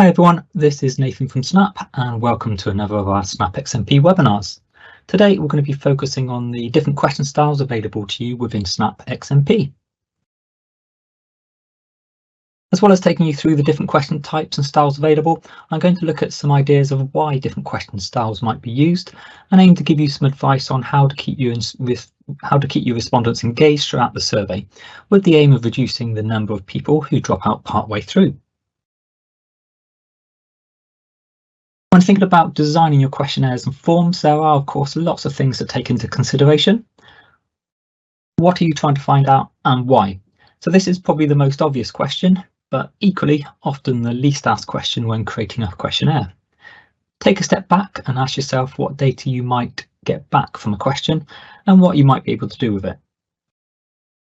Hi everyone, this is Nathan from Snap and welcome to another of our Snap XMP webinars. Today we're going to be focusing on the different question styles available to you within Snap XMP. As well as taking you through the different question types and styles available, I'm going to look at some ideas of why different question styles might be used and aim to give you some advice on how to keep your respondents engaged throughout the survey, with the aim of reducing the number of people who drop out partway through. When thinking about designing your questionnaires and forms, there are, of course, lots of things to take into consideration. What are you trying to find out and why? So this is probably the most obvious question, but equally often the least asked question when creating a questionnaire. Take a step back and ask yourself what data you might get back from a question and what you might be able to do with it.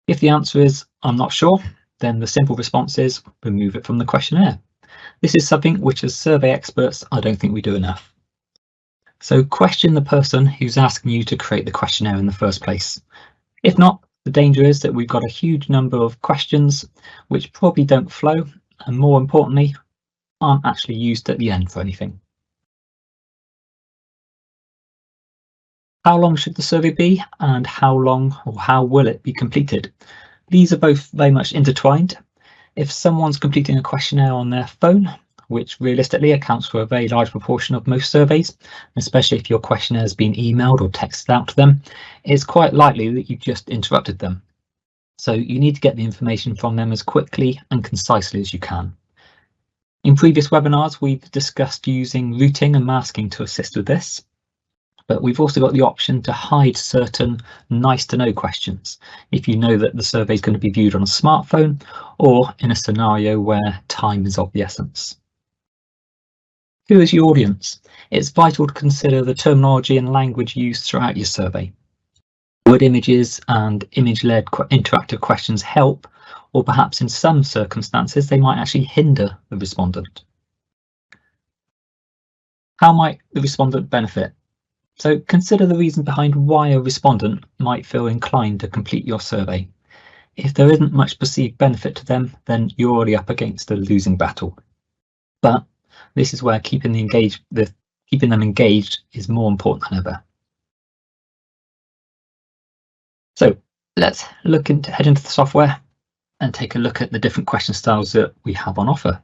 If the answer is, I'm not sure, then the simple response is remove it from the questionnaire. This is something which, as survey experts, I don't think we do enough. So question the person who's asking you to create the questionnaire in the first place. If not, the danger is that we've got a huge number of questions which probably don't flow and, more importantly, aren't actually used at the end for anything. How long should the survey be and how long or how will it be completed? These are both very much intertwined. If someone's completing a questionnaire on their phone, which realistically accounts for a very large proportion of most surveys, especially if your questionnaire has been emailed or texted out to them, it's quite likely that you've just interrupted them. So you need to get the information from them as quickly and concisely as you can. In previous webinars, we've discussed using routing and masking to assist with this. But we've also got the option to hide certain nice to know questions if you know that the survey is going to be viewed on a smartphone or in a scenario where time is of the essence. Who is your audience? It's vital to consider the terminology and language used throughout your survey. Word images and image-led interactive questions help, or perhaps in some circumstances they might actually hinder the respondent. How might the respondent benefit? So consider the reason behind why a respondent might feel inclined to complete your survey. If there isn't much perceived benefit to them, then you're already up against a losing battle. But this is where keeping them engaged is more important than ever. So let's head into the software and take a look at the different question styles that we have on offer.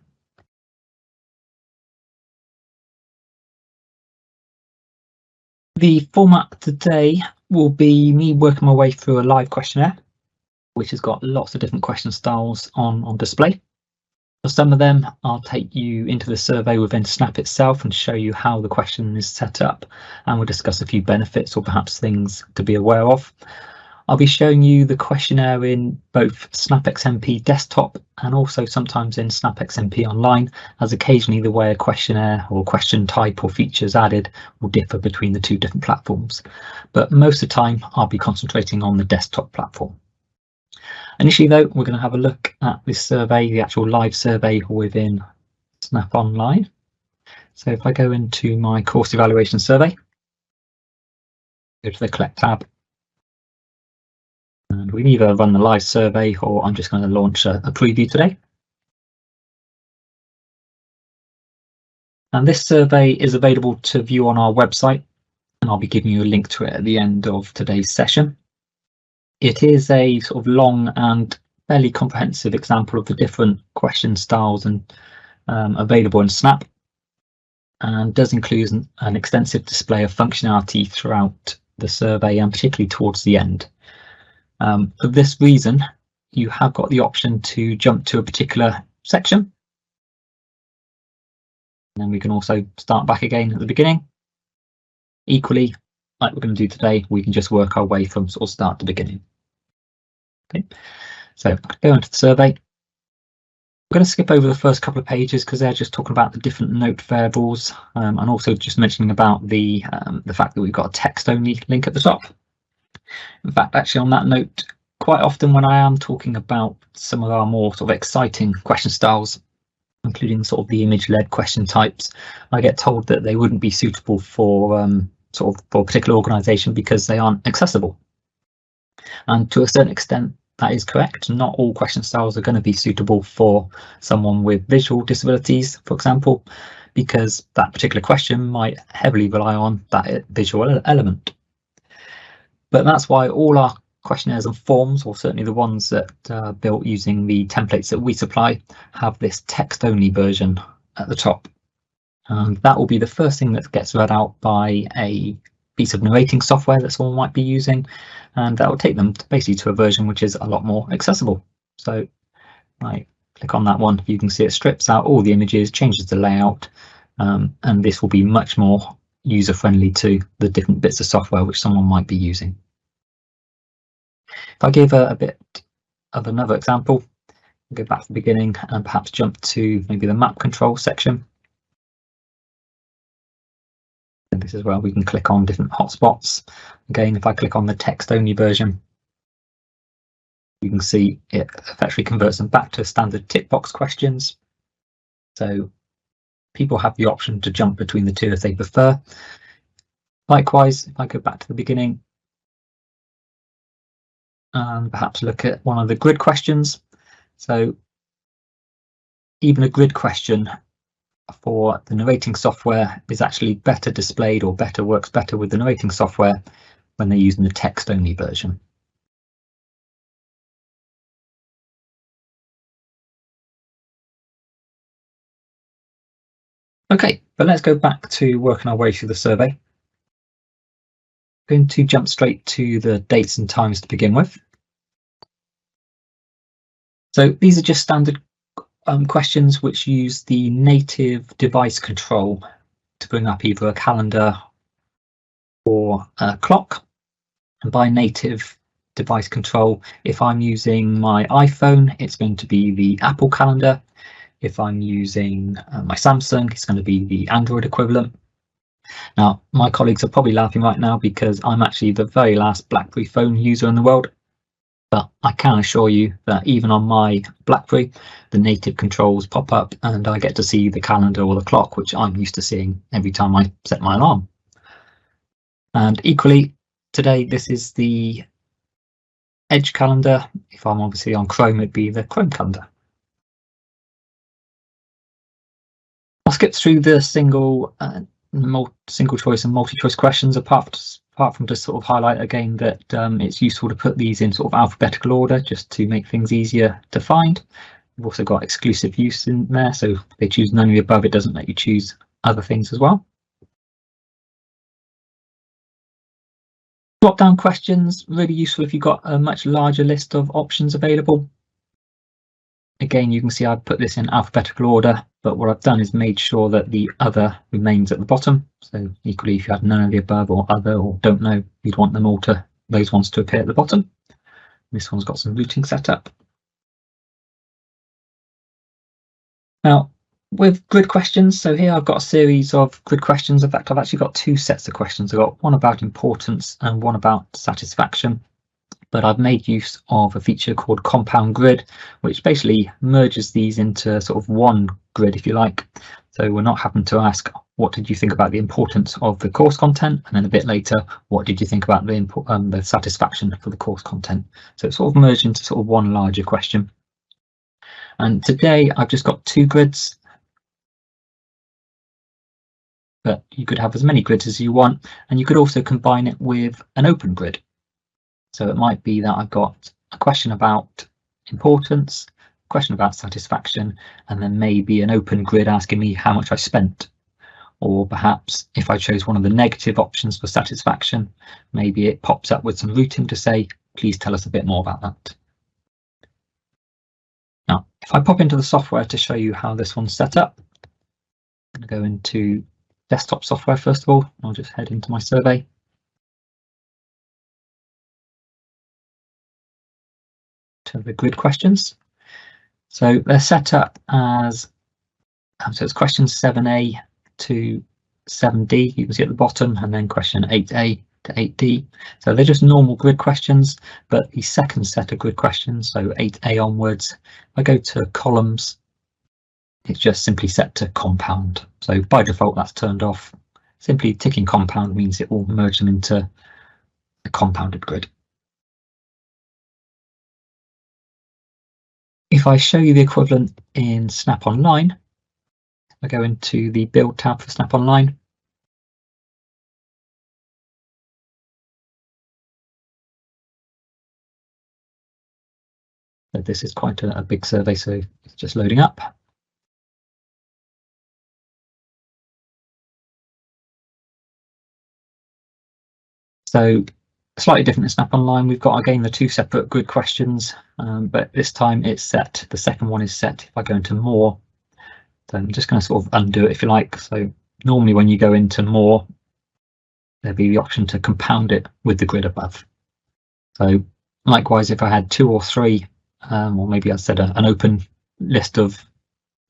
The format today will be me working my way through a live questionnaire, which has got lots of different question styles on display. For some of them, I'll take you into the survey within Snap itself and show you how the question is set up, and we'll discuss a few benefits or perhaps things to be aware of. I'll be showing you the questionnaire in both Snap XMP desktop and also sometimes in Snap XMP online, as occasionally the way a questionnaire or question type or features added will differ between the two different platforms. But most of the time, I'll be concentrating on the desktop platform. Initially, though, we're going to have a look at this survey, the actual live survey within Snap Online. So if I go into my course evaluation survey, go to the Collect tab, and we can either run the live survey or I'm just going to launch a preview today. And this survey is available to view on our website, and I'll be giving you a link to it at the end of today's session. It is a sort of long and fairly comprehensive example of the different question styles and available in Snap, and does include an extensive display of functionality throughout the survey and particularly towards the end. For this reason, you have got the option to jump to a particular section. And then we can also start back again at the beginning. Equally, like we're going to do today, we can just work our way from sort of start to beginning. Okay, so go into the survey. I'm going to skip over the first couple of pages because they're just talking about the different note variables and also just mentioning about the fact that we've got a text-only link at the top. In fact, actually on that note, quite often when I am talking about some of our more sort of exciting question styles, including sort of the image-led question types, I get told that they wouldn't be suitable for for a particular organisation because they aren't accessible. And to a certain extent, that is correct. Not all question styles are going to be suitable for someone with visual disabilities, for example, because that particular question might heavily rely on that visual element. But that's why all our questionnaires and forms, or certainly the ones that are built using the templates that we supply, have this text-only version at the top. That will be the first thing that gets read out by a piece of narrating software that someone might be using, and that will take them basically to a version which is a lot more accessible. So I click on that one, you can see it strips out all the images, changes the layout, and this will be much more user-friendly to the different bits of software which someone might be using. If I give a bit of another example, go back to the beginning and perhaps jump to maybe the map control section. And this is where we can click on different hotspots. Again, if I click on the text-only version, you can see it effectively converts them back to standard tick box questions. So people have the option to jump between the two if they prefer. Likewise, if I go back to the beginning and perhaps look at one of the grid questions. So even a grid question for the narrating software is actually better displayed, or works better with the narrating software when they're using the text-only version. Okay, but let's go back to working our way through the survey. I'm going to jump straight to the dates and times to begin with. So these are just standard questions which use the native device control to bring up either a calendar or a clock. And by native device control, if I'm using my iPhone, it's going to be the Apple calendar. If I'm using my Samsung, it's going to be the Android equivalent. Now, my colleagues are probably laughing right now because I'm actually the very last BlackBerry phone user in the world. But I can assure you that even on my BlackBerry, the native controls pop up and I get to see the calendar or the clock, which I'm used to seeing every time I set my alarm. And equally, today, this is the Edge calendar. If I'm obviously on Chrome, it'd be the Chrome calendar. I'll skip through the single choice and multi-choice questions, apart from just sort of highlight again that it's useful to put these in sort of alphabetical order just to make things easier to find. We've also got exclusive use in there, so if they choose none of the above, it doesn't let you choose other things as well. Drop-down questions, really useful if you've got a much larger list of options available. Again, you can see I've put this in alphabetical order, but what I've done is made sure that the other remains at the bottom. So equally, if you had none of the above or other or don't know, you'd want them all to, those ones to appear at the bottom. This one's got some routing set up. Now, with grid questions, so here I've got a series of grid questions. In fact, I've actually got two sets of questions. I've got one about importance and one about satisfaction. But I've made use of a feature called compound grid, which basically merges these into sort of one grid, if you like. So we're not having to ask, what did you think about the importance of the course content? And then a bit later, what did you think about the satisfaction for the course content? So it's sort of merged into sort of one larger question. And today I've just got two grids, but you could have as many grids as you want, and you could also combine it with an open grid. So it might be that I've got a question about importance, a question about satisfaction, and then maybe an open grid asking me how much I spent. Or perhaps if I chose one of the negative options for satisfaction, maybe it pops up with some routing to say, please tell us a bit more about that. Now, if I pop into the software to show you how this one's set up, I'm going to go into desktop software first of all. I'll just head into my survey. To the grid questions. So they're set up as, so it's questions 7A to 7D, you can see at the bottom, and then question 8A to 8D. So they're just normal grid questions, but the second set of grid questions, so 8A onwards, if I go to columns, it's just simply set to compound. So by default, that's turned off. Simply ticking compound means it will merge them into a compounded grid. If I show you the equivalent in Snap Online, I go into the Build tab for Snap Online. So this is quite a big survey, so it's just loading up. So slightly different in Snap Online. We've got again the two separate grid questions, but this time it's set. The second one is set. If I go into more, so I'm just going to sort of undo it if you like. So normally when you go into more, there'll be the option to compound it with the grid above. So likewise, if I had 2 or 3, or maybe I said an open list of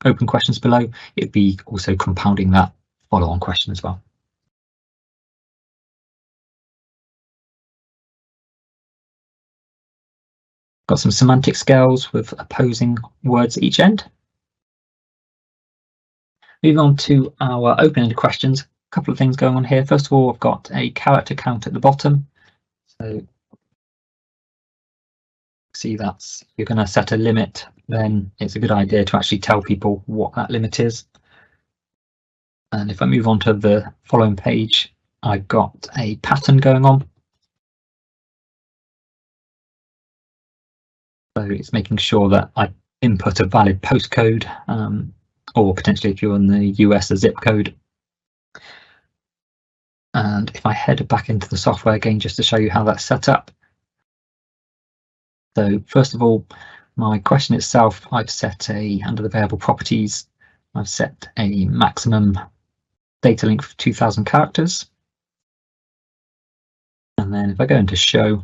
open questions below, it'd be also compounding that follow-on question as well. Got some semantic scales with opposing words at each end. Moving on to our open-ended questions, a couple of things going on here. First of all, I've got a character count at the bottom. So see, that's, if you're going to set a limit, then it's a good idea to actually tell people what that limit is. And if I move on to the following page, I've got a pattern going on. So it's making sure that I input a valid postcode, or potentially if you're in the US, a zip code. And if I head back into the software again, just to show you how that's set up. So first of all, my question itself, I've set under the variable properties, I've set a maximum data length of 2000 characters. And then if I go into show,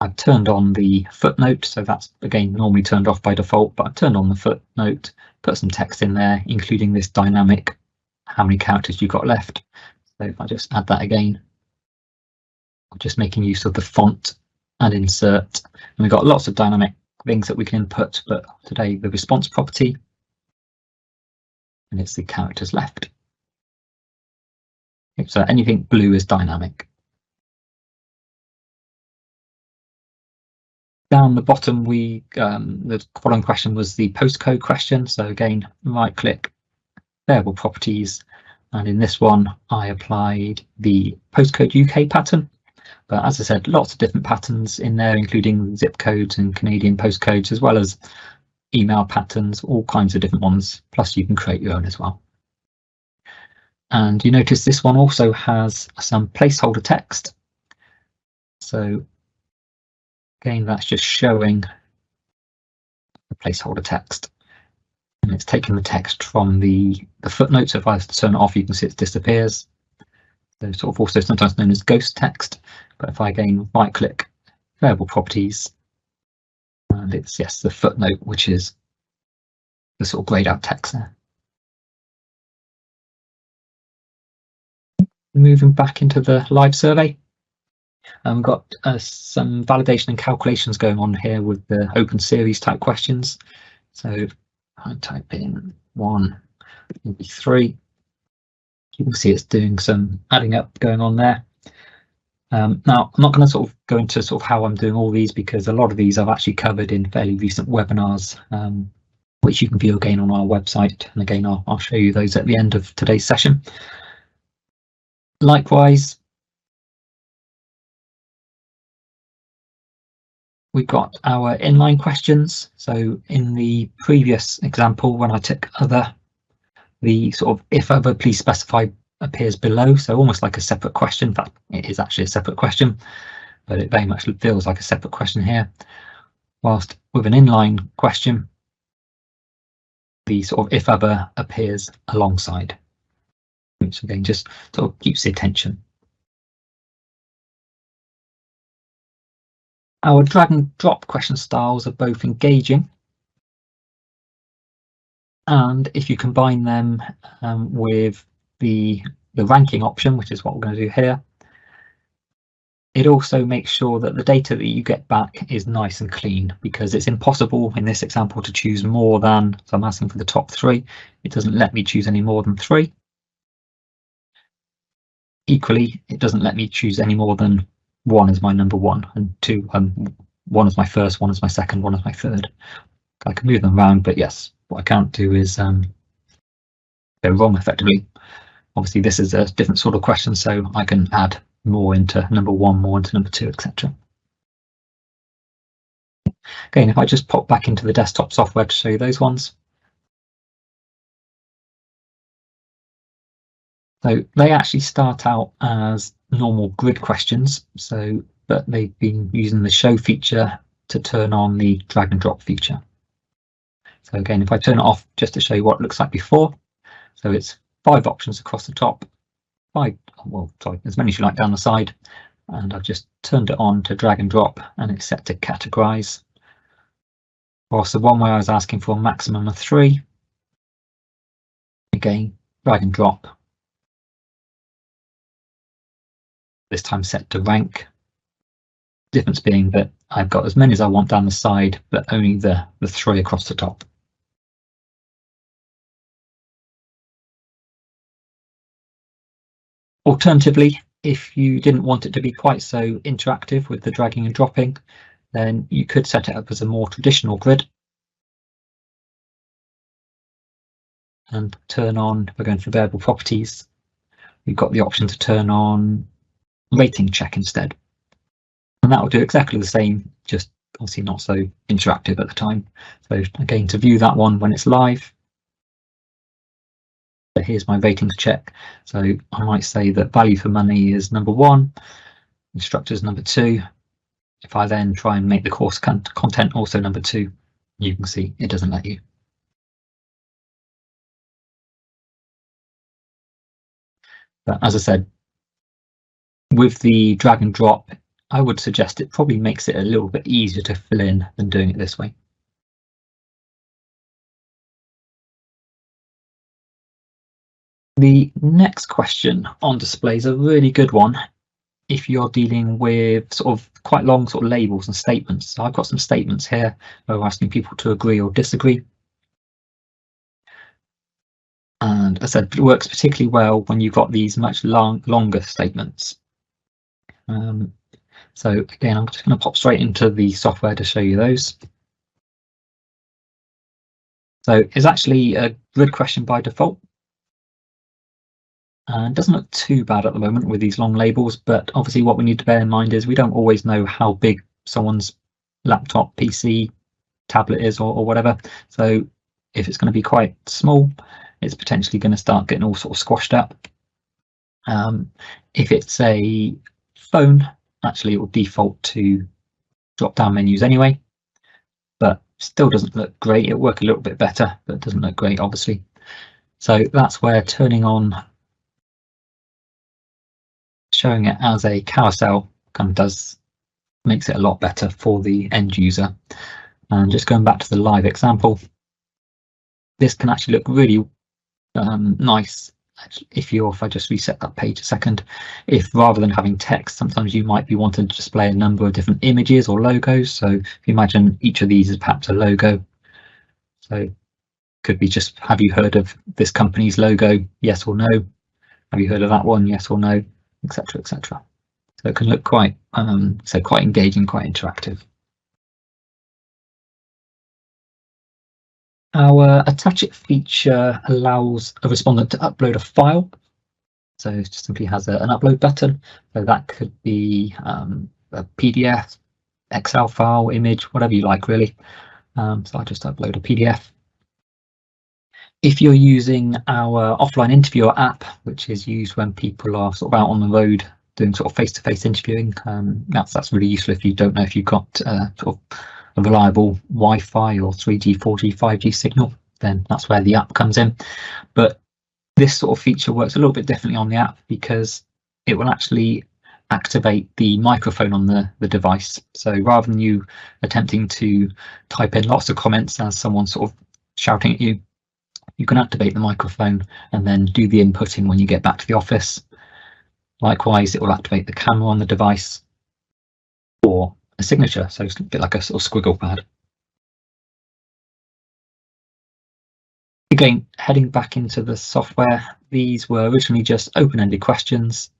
I've turned on the footnote, so that's again normally turned off by default, but I've turned on the footnote, put some text in there, including this dynamic, how many characters you've got left. So if I just add that again, I'm just making use of the font and insert, and we've got lots of dynamic things that we can input, but today the response property, and it's the characters left. So anything blue is dynamic. Down the bottom, the following question was the postcode question. So again, right click, variable properties, and in this one I applied the postcode UK pattern. But as I said, lots of different patterns in there, including zip codes and Canadian postcodes, as well as email patterns, all kinds of different ones. Plus you can create your own as well. And you notice this one also has some placeholder text. So again, that's just showing the placeholder text. And it's taking the text from the footnote. So if I turn it off, you can see it disappears. So sort of also sometimes known as ghost text. But if I again right click, variable properties, and it's yes, the footnote, which is the sort of grayed out text there. Moving back into the live survey. We've got some validation and calculations going on here with the open series type questions. So I type in 1, maybe 3. You can see it's doing some adding up going on there. Now, I'm not going to sort of go into sort of how I'm doing all these, because a lot of these I've actually covered in fairly recent webinars, which you can view again on our website. And again, I'll show you those at the end of today's session. Likewise, we've got our inline questions. So in the previous example, when I took other, the sort of if other please specify appears below, so almost like a separate question. In fact, it is actually a separate question, but it very much feels like a separate question here. Whilst with an inline question, the sort of if other appears alongside, which again just sort of keeps the attention. Our drag and drop question styles are both engaging, and if you combine them with the ranking option, which is what we're going to do here, it also makes sure that the data that you get back is nice and clean, because it's impossible in this example to choose more than, so I'm asking for the top 3. It doesn't let me choose any more than 3. Equally, it doesn't let me choose any more than 1 as my number 1 and 2 one is my first, one is my second, one is my third. I can move them around, but yes, what I can't do is go wrong effectively. Obviously, this is a different sort of question, so I can add more into number one, more into number two, etc. Again, if I just pop back into the desktop software to show you those ones. So they actually start out as normal grid questions, but they've been using the show feature to turn on the drag and drop feature. So again, if I turn it off just to show you what it looks like before, so it's 5 options across the top, as many as you like down the side, and I've just turned it on to drag and drop, and it's set to categorize. Whilst the one where I was asking for a maximum of 3, again, drag and drop, this time set to rank. Difference being that I've got as many as I want down the side, but only the 3 across the top. Alternatively, if you didn't want it to be quite so interactive with the dragging and dropping, then you could set it up as a more traditional grid and turn on, if we're going for variable properties, we've got the option to turn on rating check instead. And that will do exactly the same, just obviously not so interactive at the time. So again, to view that one when it's live, so here's my ratings check. So I might say that value for money is number 1, instructors number 2. If I then try and make the course content also number 2, you can see it doesn't let you. But as I said, with the drag and drop, I would suggest it probably makes it a little bit easier to fill in than doing it this way. The next question on display is a really good one if you're dealing with sort of quite long sort of labels and statements. So I've got some statements here where we're asking people to agree or disagree. And as I said, it works particularly well when you've got these much longer statements. So again, I'm just going to pop straight into the software to show you those. So it's actually a grid question by default. And it doesn't look too bad at the moment with these long labels, but obviously what we need to bear in mind is we don't always know how big someone's laptop, PC, tablet is or whatever. So if it's going to be quite small, it's potentially going to start getting all sort of squashed up. If it's a phone, actually it will default to drop down menus anyway, but still doesn't look great. It'll work a little bit better, but it doesn't look great, obviously. So that's where turning on, showing it as a carousel kind of makes it a lot better for the end user. And just going back to the live example, this can actually look really nice if I just reset that page a second. If rather than having text, sometimes you might be wanting to display a number of different images or logos. So if you imagine each of these is perhaps a logo, so could be just, have you heard of this company's logo? Yes or no. Have you heard of that one? Yes or no, etc., etc. So it can look quite quite engaging, quite interactive. Our attach it feature allows a respondent to upload a file. So it just simply has an upload button. So that could be a PDF, Excel file, image, whatever you like, really. So I just upload a PDF. If you're using our offline interviewer app, which is used when people are sort of out on the road doing sort of face-to-face interviewing, that's really useful if you don't know if you've got sort of a reliable Wi-Fi or 3G, 4G, 5G signal, then that's where the app comes in. But this sort of feature works a little bit differently on the app because it will actually activate the microphone on the device. So rather than you attempting to type in lots of comments as someone sort of shouting at you, you can activate the microphone and then do the inputting when you get back to the office. Likewise, it will activate the camera on the device or a signature, so it's a bit like a sort of squiggle pad. Again, heading back into the software, these were originally just open-ended questions,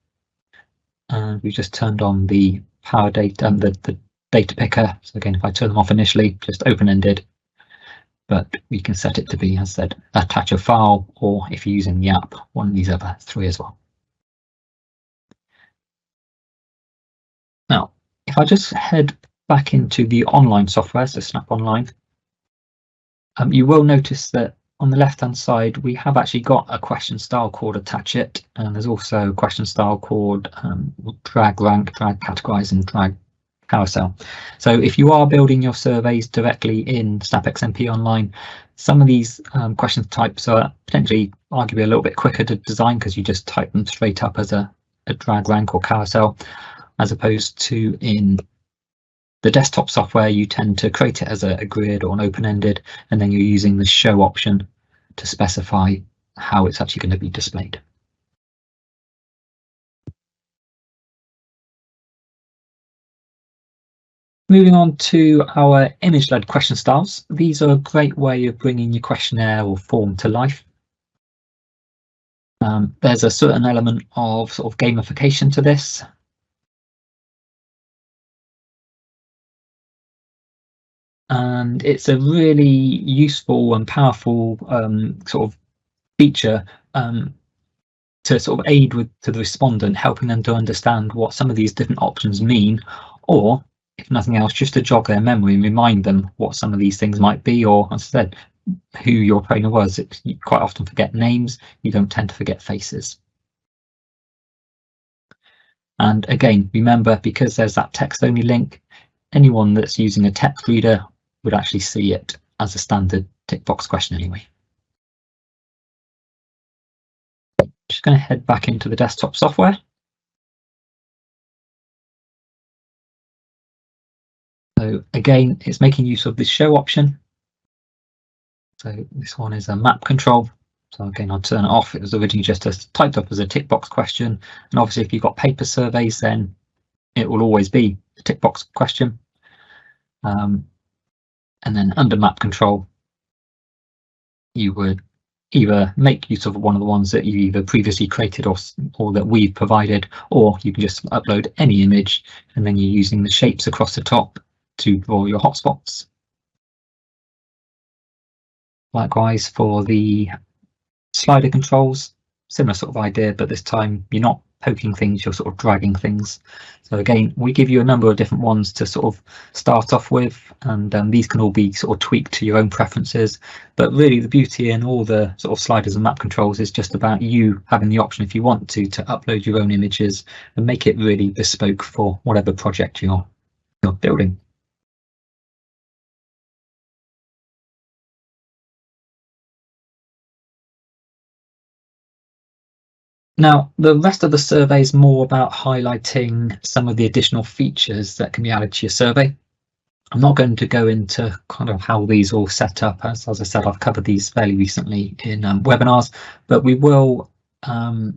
and we just turned on the power data and the data picker. So again, if I turn them off initially, just open-ended, but we can set it to be, as I said, attach a file, or if you're using the app, one of these other three as well. Now, if I just head back into the online software, so Snap Online, you will notice that on the left-hand side, we have actually got a question style called attach it, and there's also a question style called drag rank, drag categorize, and drag carousel. So if you are building your surveys directly in Snap XMP Online, some of these question types are potentially arguably a little bit quicker to design because you just type them straight up as a drag rank or carousel, as opposed to in the desktop software, you tend to create it as a grid or an open-ended, and then you're using the show option to specify how it's actually going to be displayed. Moving on to our image-led question styles. These are a great way of bringing your questionnaire or form to life. There's a certain element of sort of gamification to this. And it's a really useful and powerful sort of feature to sort of aid to the respondent, helping them to understand what some of these different options mean, or if nothing else, just to jog their memory and remind them what some of these things might be, or as I said, who your trainer was. You quite often forget names, you don't tend to forget faces. And again, remember, because there's that text only link, anyone that's using a text reader would actually see it as a standard tick box question anyway. Just going to head back into the desktop software. So again, it's making use of this show option. So this one is a map control. So again, I'll turn it off. It was originally just typed up as a tick box question. And obviously, if you've got paper surveys, then it will always be a tick box question. And then under map control, you would either make use of one of the ones that you either previously created or that we've provided, or you can just upload any image, and then you're using the shapes across the top to draw your hotspots. Likewise for the slider controls, similar sort of idea, but this time you're not poking things, you're sort of dragging things. So again, we give you a number of different ones to sort of start off with, and these can all be sort of tweaked to your own preferences. But really the beauty in all the sort of sliders and map controls is just about you having the option, if you want to upload your own images and make it really bespoke for whatever project you're building. Now, the rest of the survey is more about highlighting some of the additional features that can be added to your survey. I'm not going to go into kind of how these all set up. As I said, I've covered these fairly recently in webinars, but we will go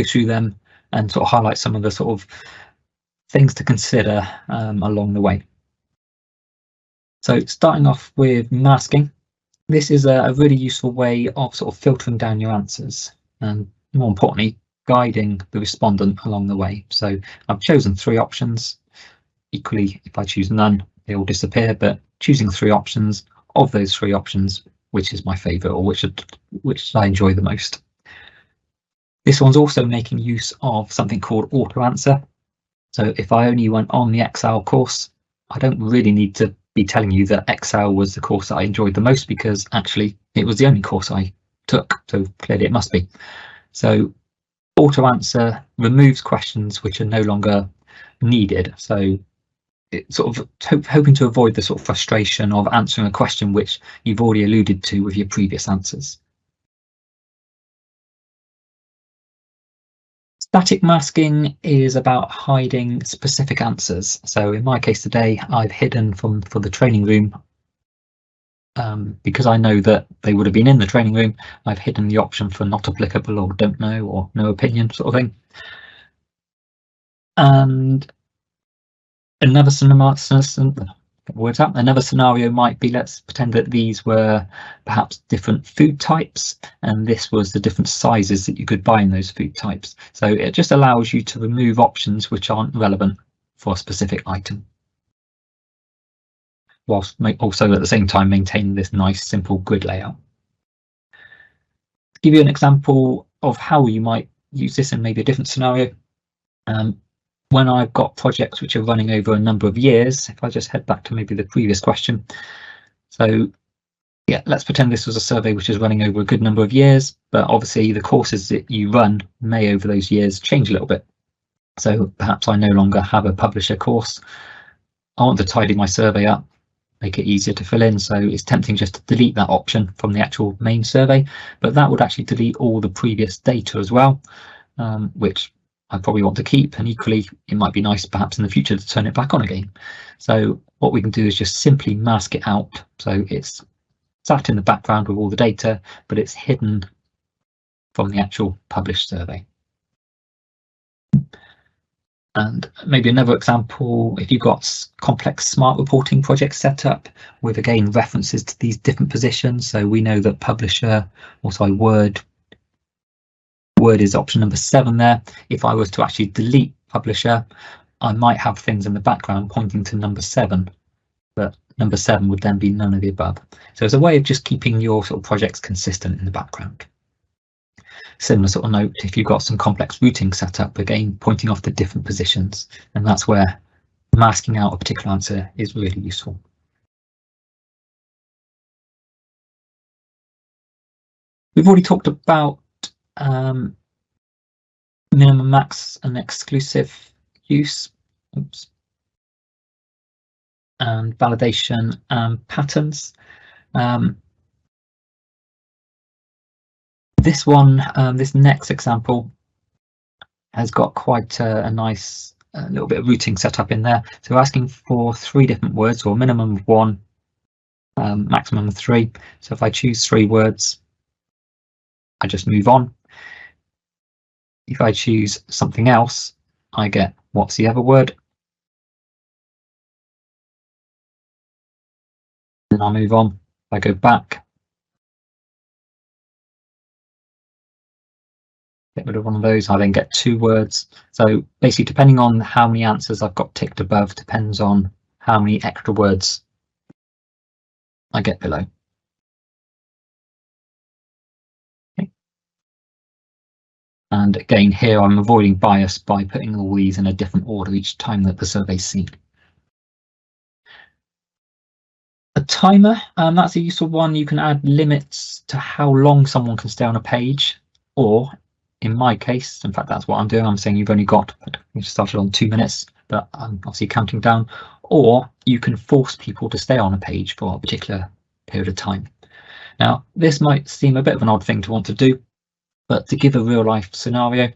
through them and sort of highlight some of the sort of things to consider along the way. So starting off with masking, this is a really useful way of sort of filtering down your answers, and more importantly, guiding the respondent along the way. So I've chosen 3 options. Equally, if I choose none, they all disappear, but choosing 3 options, of those 3 options, which is my favorite, or which I enjoy the most. This one's also making use of something called auto answer. So if I only went on the Excel course, I don't really need to be telling you that Excel was the course that I enjoyed the most, because actually it was the only course I took, so clearly it must be. So auto answer removes questions which are no longer needed. So it's sort of hoping to avoid the sort of frustration of answering a question which you've already alluded to with your previous answers. Static masking is about hiding specific answers. So in my case today, I've hidden for the training room. Because I know that they would have been in the training room, I've hidden the option for not applicable or don't know or no opinion sort of thing. And another scenario might be, let's pretend that these were perhaps different food types, and this was the different sizes that you could buy in those food types. So it just allows you to remove options which aren't relevant for a specific item. whilst also at the same time maintaining this nice simple grid layout. To give you an example of how you might use this in maybe a different scenario, when I've got projects which are running over a number of years, if I just head back to maybe the previous question. So yeah, let's pretend this was a survey which is running over a good number of years, but obviously the courses that you run may over those years change a little bit. So perhaps I no longer have a publisher course. I want to tidy my survey up, make it easier to fill in. So it's tempting just to delete that option from the actual main survey, but that would actually delete all the previous data as well, which I probably want to keep. And equally, it might be nice perhaps in the future to turn it back on again. So what we can do is just simply mask it out. So it's sat in the background with all the data, but it's hidden from the actual published survey. And maybe another example, if you've got complex smart reporting projects set up with, again, references to these different positions. So we know that publisher, Word is option number 7 there. If I was to actually delete publisher, I might have things in the background pointing to number 7, but number 7 would then be none of the above. So it's a way of just keeping your sort of projects consistent in the background. Similar sort of note if you've got some complex routing set up, again pointing off the different positions, and that's where masking out a particular answer is really useful. We've already talked about minimum, max and exclusive use, and validation patterns. This one, this next example has got quite a nice little bit of routing set up in there. So we're asking for 3 different words, or a minimum of 1, maximum of 3. So if I choose 3 words, I just move on. If I choose something else, I get what's the other word, and I'll move on. If I go back, get rid of one of those, I then get 2 words. So basically, depending on how many answers I've got ticked above, depends on how many extra words I get below. Okay. And again, here I'm avoiding bias by putting all these in a different order each time that the survey's seen. A timer, that's a useful one. You can add limits to how long someone can stay on a page, or in my case, in fact, that's what I'm doing. I'm saying you've only got, you've started on 2 minutes, but I'm obviously counting down, or you can force people to stay on a page for a particular period of time. Now, this might seem a bit of an odd thing to want to do, but to give a real life scenario,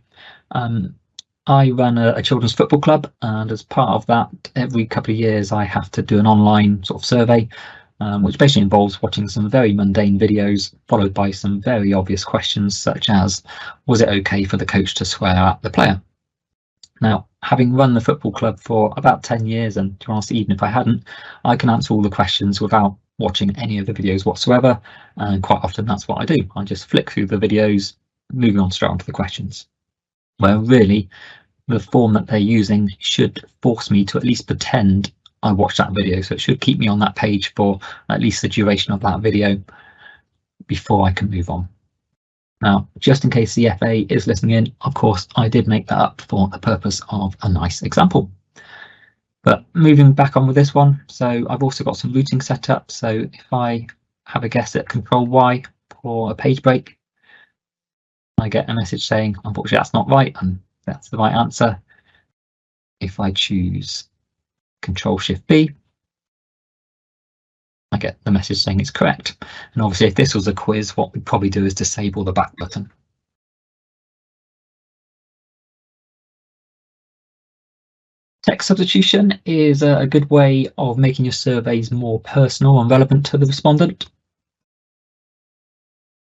I run a children's football club, and as part of that, every couple of years I have to do an online sort of survey, which basically involves watching some very mundane videos followed by some very obvious questions, such as, was it okay for the coach to swear at the player? Now, having run the football club for about 10 years, and to be honest, even if I hadn't, I can answer all the questions without watching any of the videos whatsoever, and quite often that's what I do. I just flick through the videos, moving on straight onto the questions, where really the form that they're using should force me to at least pretend I watched that video. So it should keep me on that page for at least the duration of that video before I can move on. Now, just in case the FA is listening in, of course, I did make that up for the purpose of a nice example. But moving back on with this one, so I've also got some routing set up. So if I have a guess at Control Y for a page break, I get a message saying, unfortunately, that's not right, and that's the right answer. If I choose Control Shift B, I get the message saying it's correct. And obviously, if this was a quiz, what we'd probably do is disable the back button. Text substitution is a good way of making your surveys more personal and relevant to the respondent.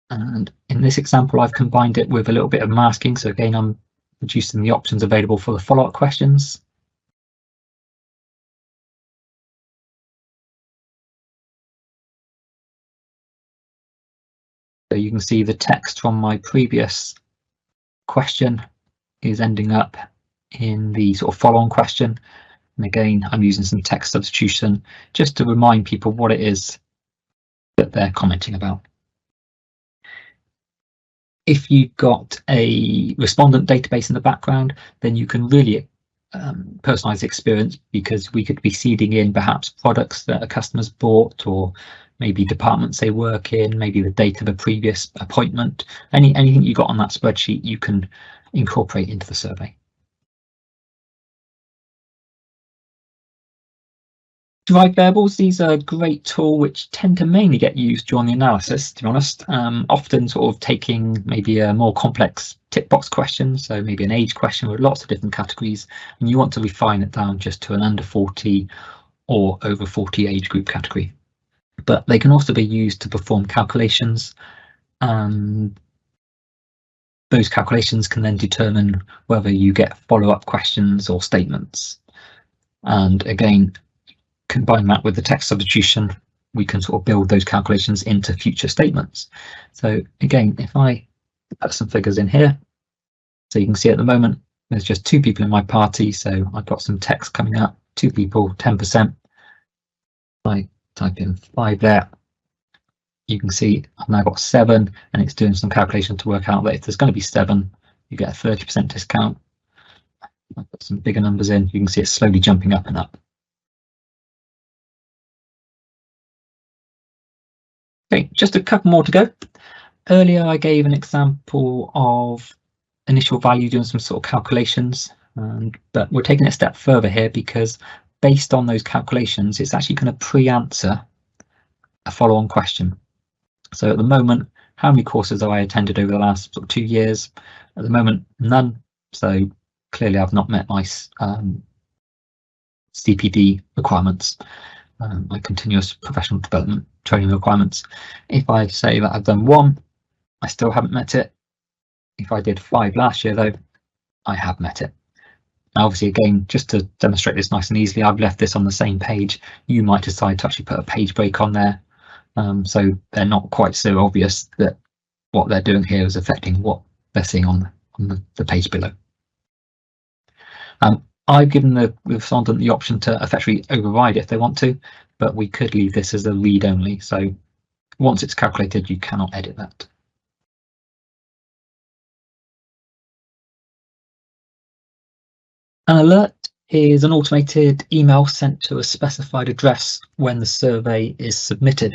And in this example, I've combined it with a little bit of masking. So again, I'm reducing the options available for the follow-up questions. So you can see the text from my previous question is ending up in the sort of follow-on question. And again, I'm using some text substitution just to remind people what it is that they're commenting about. If you've got a respondent database in the background, then you can really personalize the experience, because we could be seeding in perhaps products that a customer's bought, or maybe departments they work in, maybe the date of a previous appointment. Anything you got on that spreadsheet you can incorporate into the survey. Derived variables, these are a great tool which tend to mainly get used during the analysis, to be honest, often sort of taking maybe a more complex tick box question, so maybe an age question with lots of different categories, and you want to refine it down just to an under 40 or over 40 age group category. But they can also be used to perform calculations, and those calculations can then determine whether you get follow-up questions or statements. And again, combine that with the text substitution, we can sort of build those calculations into future statements. So again, if I put some figures in here, so you can see at the moment there's just 2 people in my party, so I've got some text coming up, 2 people, 10%. I type in 5 there, you can see I've now got 7, and it's doing some calculation to work out that if there's going to be 7, you get a 30% discount. I've got some bigger numbers in, you can see it's slowly jumping up and up. Okay, just a couple more to go. Earlier I gave an example of initial value doing some sort of calculations, but we're taking it a step further here, because based on those calculations it's actually going to pre-answer a follow-on question. So at the moment, how many courses have I attended over the last sort of 2 years? At the moment, none. So clearly I've not met my CPD requirements, my continuous professional development training requirements. If I say that I've done 1, I still haven't met it. If I did 5 last year though, I have met it. Now obviously, again, just to demonstrate this nice and easily, I've left this on the same page. You might decide to actually put a page break on there, so they're not quite so obvious that what they're doing here is affecting what they're seeing on the page below. I've given the respondent the option to effectively override if they want to, but we could leave this as a read only. So once it's calculated, you cannot edit that. An alert is an automated email sent to a specified address when the survey is submitted.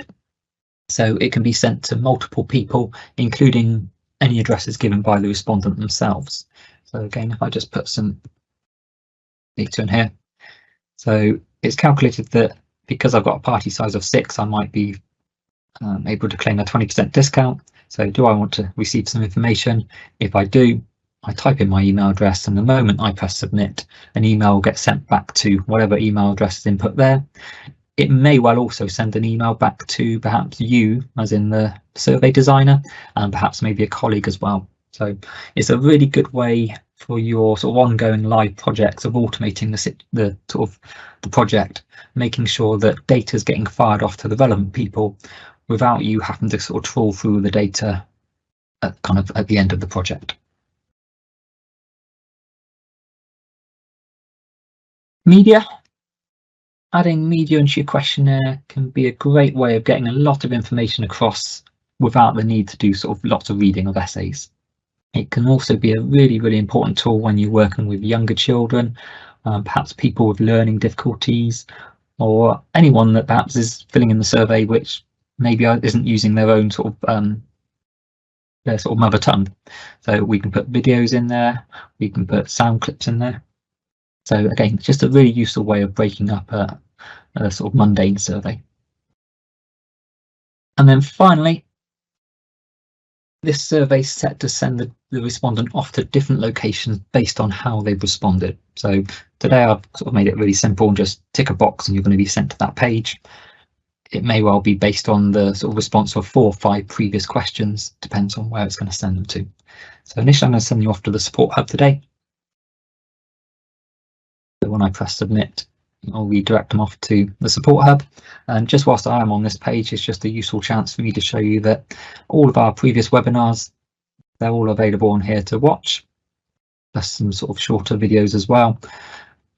So it can be sent to multiple people, including any addresses given by the respondent themselves. So again, if I just put some data in here, so it's calculated that because I've got a party size of 6, I might be able to claim a 20% discount. So do I want to receive some information? If I do, I type in my email address, and the moment I press submit, an email will get sent back to whatever email address is input there. It may well also send an email back to perhaps you, as in the survey designer, and perhaps maybe a colleague as well. So it's a really good way for your sort of ongoing live projects of automating the project, making sure that data is getting fired off to the relevant people without you having to sort of trawl through the data at the end of the project. Media. Adding media into your questionnaire can be a great way of getting a lot of information across without the need to do sort of lots of reading of essays. It can also be a really, really important tool when you're working with younger children, perhaps people with learning difficulties, or anyone that perhaps is filling in the survey which maybe isn't using their own sort of mother tongue. So we can put videos in there, we can put sound clips in there. So again, just a really useful way of breaking up a sort of mundane survey. And then finally, this survey is set to send the respondent off to different locations based on how they've responded. So today I've sort of made it really simple and just tick a box and you're going to be sent to that page. It may well be based on the sort of response of 4 or 5 previous questions, depends on where it's going to send them to. So initially I'm going to send you off to the support hub today. So when I press submit, I'll redirect them off to the support hub. And just whilst I am on this page, it's just a useful chance for me to show you that all of our previous webinars, they're all available on here to watch. Plus some sort of shorter videos as well.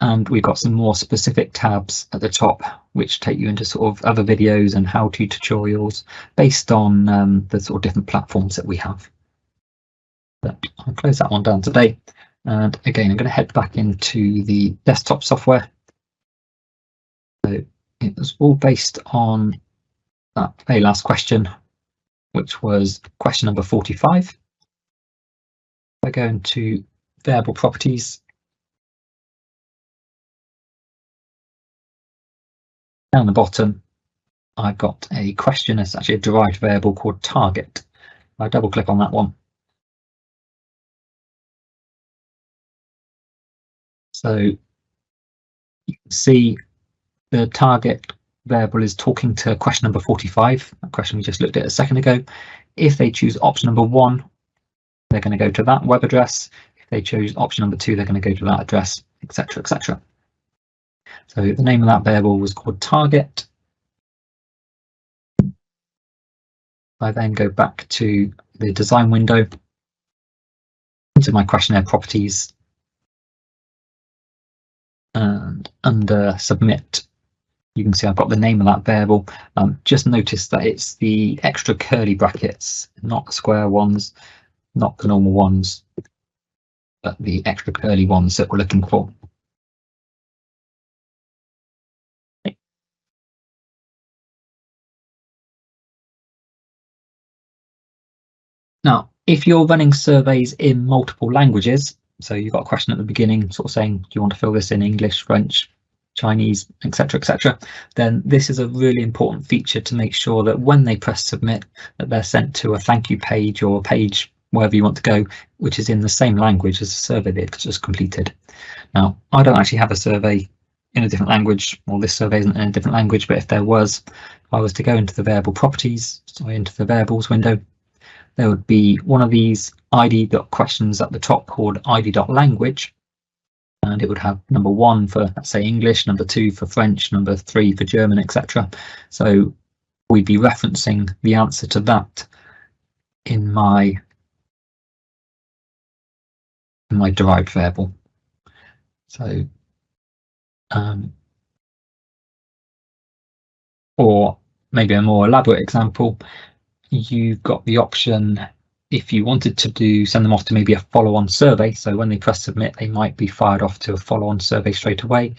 And we've got some more specific tabs at the top, which take you into sort of other videos and how-to tutorials based on the sort of different platforms that we have. But I'll close that one down today. And again, I'm going to head back into the desktop software. So it was all based on that very last question, which was question number 45. I go into variable properties. Down the bottom, I've got a question. It's actually a derived variable called target. I double click on that one. So you can see the target variable is talking to question number 45, a question we just looked at a second ago. If they choose option number 1, they're going to go to that web address. If they choose option number 2, they're going to go to that address, etc., etc. So the name of that variable was called target. I then go back to the design window, into my questionnaire properties, and under submit, you can see I've got the name of that variable. Just notice that it's the extra curly brackets, not the square ones, not the normal ones, but the extra curly ones that we're looking for. Now, if you're running surveys in multiple languages, so you've got a question at the beginning sort of saying, do you want to fill this in English, French, Chinese, etc., etc., then this is a really important feature to make sure that when they press submit, that they're sent to a thank you page or a page wherever you want to go, which is in the same language as the survey they've just completed. Now, I don't actually have a survey in a different language, or this survey isn't in a different language, but if there was, if I was to go into the variable properties, so into the variables window, there would be one of these id.questions at the top called id.language, and it would have number 1 for, let's say, English, number 2 for French, number 3 for German, etc. So we'd be referencing the answer to that in my derived variable. So or maybe a more elaborate example, you've got the option, if you wanted to send them off to maybe a follow-on survey, so when they press submit, they might be fired off to a follow-on survey straight away.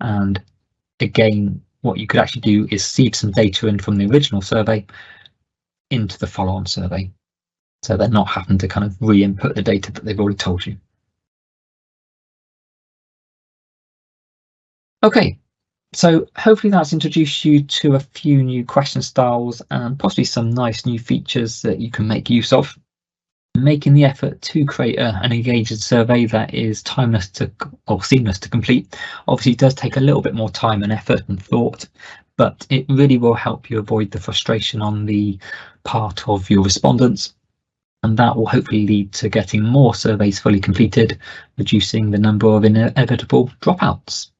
And again, what you could actually do is seed some data in from the original survey into the follow-on survey, so they're not having to kind of re-input the data that they've already told you. Okay, so hopefully that's introduced you to a few new question styles and possibly some nice new features that you can make use of. Making the effort to create an engaging survey that is timeless or seamless to complete obviously does take a little bit more time and effort and thought, but it really will help you avoid the frustration on the part of your respondents, and that will hopefully lead to getting more surveys fully completed, reducing the number of inevitable dropouts.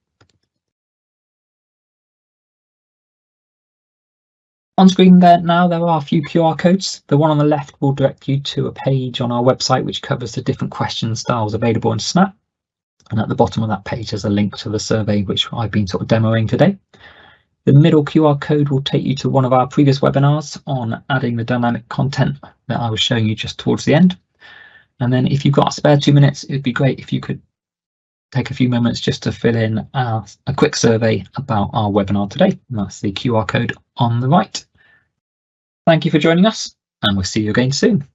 On screen there now, there are a few QR codes. The one on the left will direct you to a page on our website which covers the different question styles available in Snap. And at the bottom of that page, there's a link to the survey which I've been sort of demoing today. The middle QR code will take you to one of our previous webinars on adding the dynamic content that I was showing you just towards the end. And then if you've got a spare 2 minutes, it'd be great if you could take a few moments just to fill in a quick survey about our webinar today. And that's the QR code on the right. Thank you for joining us, and we'll see you again soon.